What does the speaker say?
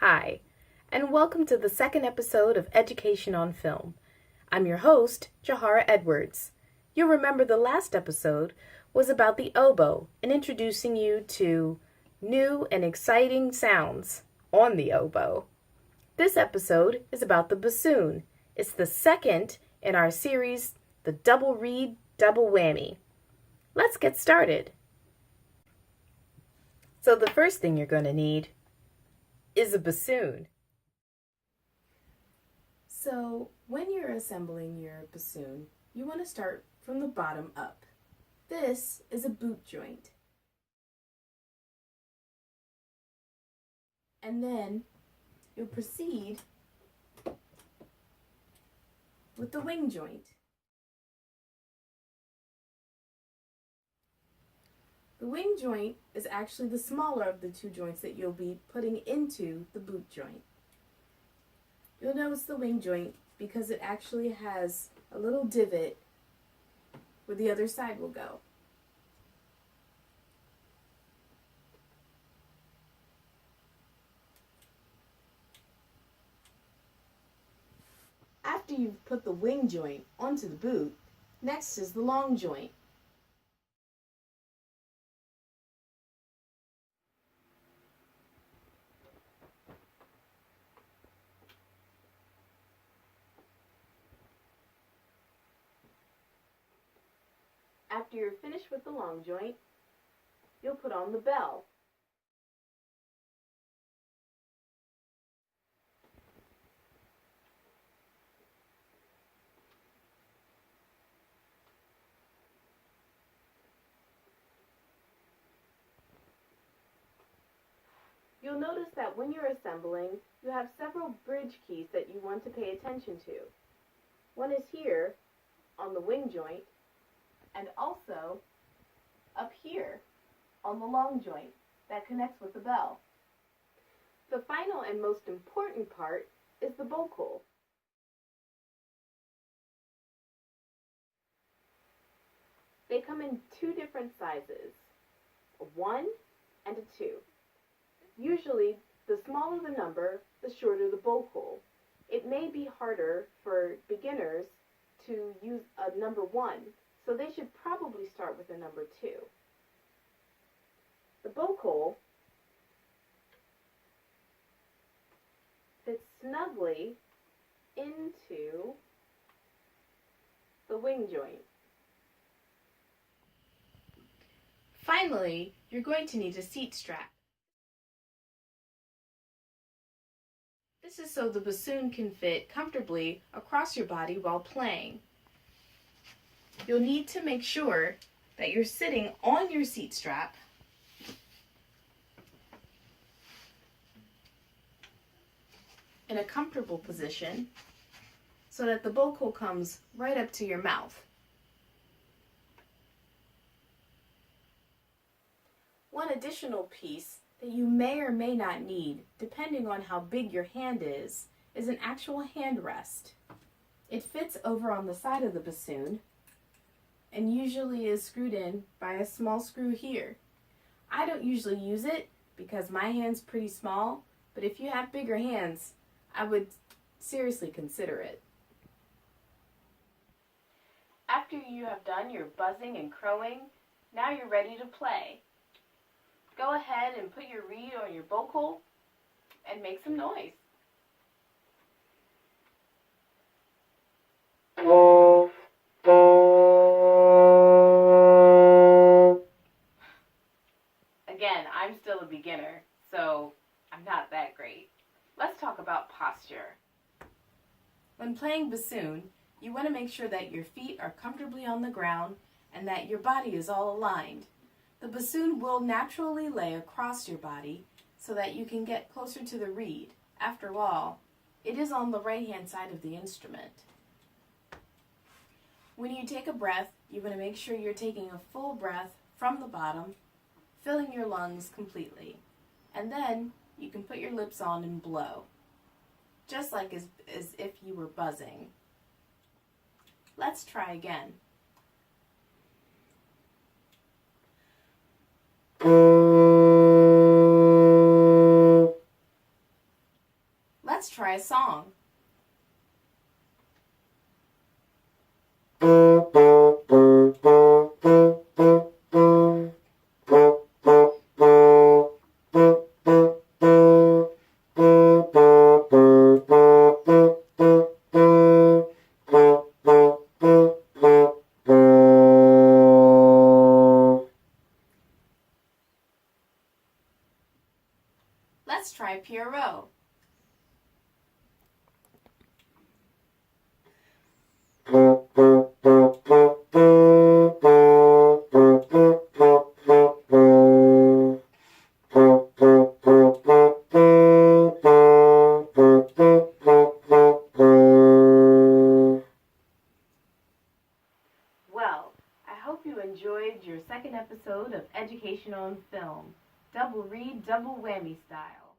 Hi, and welcome to the second episode of Education on Film. I'm your host, Jahara Edwards. You'll remember the last episode was about the oboe and introducing you to new and exciting sounds on the oboe. This episode is about the bassoon. It's the second in our series, The Double Reed, Double Whammy. Let's get started. So the first thing you're going to need is a bassoon. So when you're assembling your bassoon, you want to start from the bottom up. This is a boot joint. And then you'll proceed with the wing joint. The wing joint is actually the smaller of the two joints that you'll be putting into the boot joint. You'll notice the wing joint because it actually has a little divot where the other side will go. After you've put the wing joint onto the boot, next is the long joint. After you're finished with the long joint, you'll put on the bell. You'll notice that when you're assembling, you have several bridge keys that you want to pay attention to. One is here on the wing joint, and also up here on the long joint that connects with the bell. The final and most important part is the bocal. They come in two different sizes, a 1 and a 2. Usually, the smaller the number, the shorter the bocal. It may be harder for beginners to use a number 1, so they should probably start with a number 2. The bocal fits snugly into the wing joint. Finally, you're going to need a seat strap. This is so the bassoon can fit comfortably across your body while playing. You'll need to make sure that you're sitting on your seat strap in a comfortable position so that the bocal comes right up to your mouth. One additional piece that you may or may not need, depending on how big your hand is an actual hand rest. It fits over on the side of the bassoon and usually is screwed in by a small screw here. I don't usually use it because my hand's pretty small, but if you have bigger hands, I would seriously consider it. After you have done your buzzing and crowing, now you're ready to play. Go ahead and put your reed on your bocal and make some noise. Again, I'm still a beginner, so I'm not that great. Let's talk about posture. When playing bassoon, you want to make sure that your feet are comfortably on the ground and that your body is all aligned. The bassoon will naturally lay across your body so that you can get closer to the reed. After all, it is on the right-hand side of the instrument. When you take a breath, you want to make sure you're taking a full breath from the bottom, filling your lungs completely. And then you can put your lips on and blow, just like as if you were buzzing. Let's try again. Pierrot. Well, I hope you enjoyed your second episode of Education on Film. Double read, double whammy style.